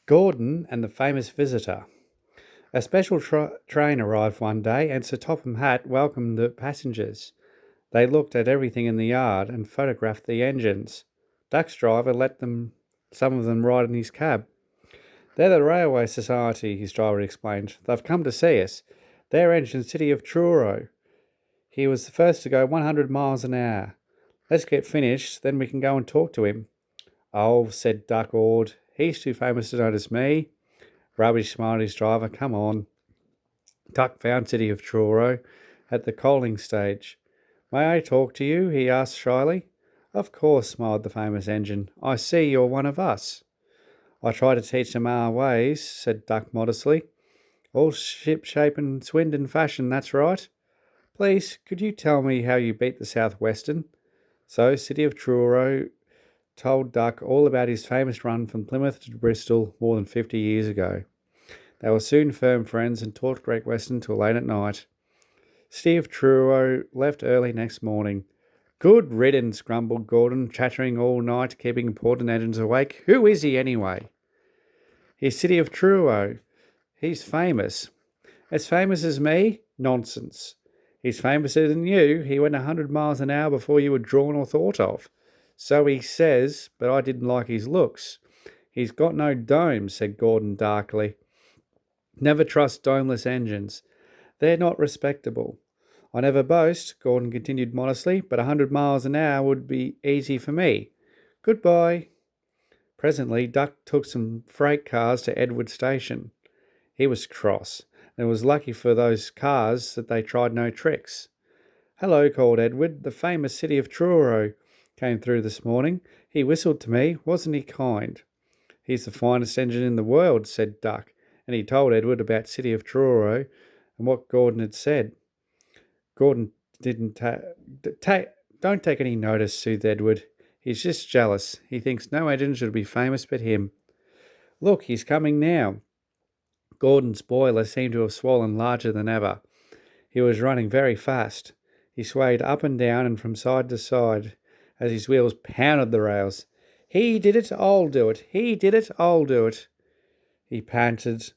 Gordon and the famous visitor. A special train arrived one day, and Sir Topham Hatt welcomed the passengers. They looked at everything in the yard and photographed the engines. Duck's driver let some of them ride in his cab. They're the Railway Society, his driver explained. They've come to see us. Their engine's City of Truro. He was the first to go 100 miles an hour. Let's get finished, then we can go and talk to him. Oh, said Duck awed. He's too famous to notice me. Rubbish, smiled his driver. Come on. Duck found City of Truro at the coaling stage. May I talk to you? He asked shyly. Of course, smiled the famous engine. I see you're one of us. I try to teach them our ways, said Duck modestly. All ship shape and wind and fashion, that's right. Please, could you tell me how you beat the Southwestern? So, City of Truro told Duck all about his famous run from Plymouth to Bristol more than 50 years ago. They were soon firm friends and talked Great Western till late at night. City of Truro left early next morning. Good riddance, grumbled Gordon, chattering all night, keeping important engines awake. Who is he anyway? He's City of Truro. He's famous. As famous as me? Nonsense. He's famouser than you. He went 100 miles an hour before you were drawn or thought of. So he says, but I didn't like his looks. He's got no dome, said Gordon darkly. Never trust domeless engines. They're not respectable. I never boast, Gordon continued modestly, but 100 miles an hour would be easy for me. Goodbye. Presently, Duck took some freight cars to Edward Station. He was cross, and it was lucky for those cars that they tried no tricks. Hello, called Edward. The famous City of Truro came through this morning. He whistled to me. Wasn't he kind? He's the finest engine in the world, said Duck, and he told Edward about City of Truro and what Gordon had said. Gordon didn't don't take any notice, soothed Edward. He's just jealous. He thinks no engine should be famous but him. Look, he's coming now. Gordon's boiler seemed to have swollen larger than ever. He was running very fast. He swayed up and down and from side to side as his wheels pounded the rails. He did it, I'll do it. He did it, I'll do it. He panted.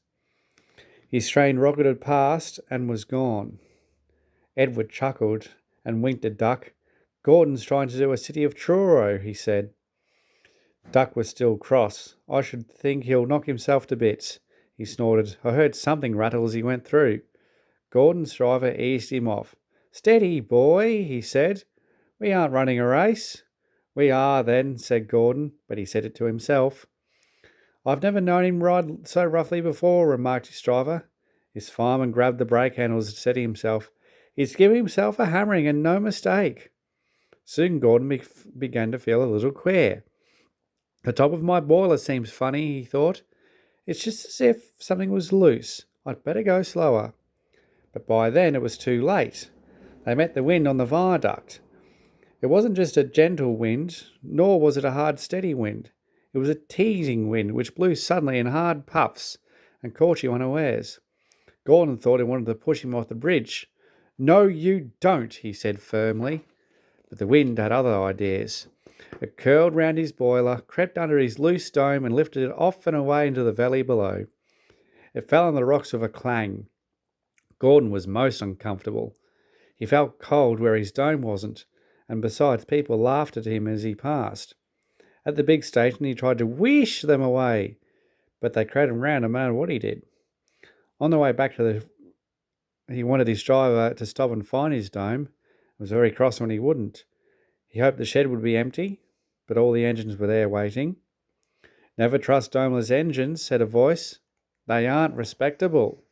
His train rocketed past and was gone. Edward chuckled and winked at Duck. Gordon's trying to do a City of Truro, he said. Duck was still cross. I should think he'll knock himself to bits, he snorted. I heard something rattle as he went through. Gordon's driver eased him off. Steady, boy, he said. We aren't running a race. We are, then, said Gordon, but he said it to himself. I've never known him ride so roughly before, remarked his driver. His fireman grabbed the brake handles and said to himself, He's giving himself a hammering and no mistake. Soon Gordon began to feel a little queer. The top of my boiler seems funny, he thought. It's just as if something was loose. I'd better go slower. But by then it was too late. They met the wind on the viaduct. It wasn't just a gentle wind, nor was it a hard, steady wind. It was a teasing wind which blew suddenly in hard puffs and caught you unawares. Gordon thought he wanted to push him off the bridge. No, you don't, he said firmly. But the wind had other ideas. It curled round his boiler, crept under his loose dome and lifted it off and away into the valley below. It fell on the rocks with a clang. Gordon was most uncomfortable. He felt cold where his dome wasn't, and besides people laughed at him as he passed. At the big station he tried to wish them away, but they crowded round no matter what he did. On the way back he wanted his driver to stop and find his dome. He was very cross when he wouldn't. He hoped the shed would be empty, but all the engines were there waiting. Never trust domeless engines, said a voice. They aren't respectable.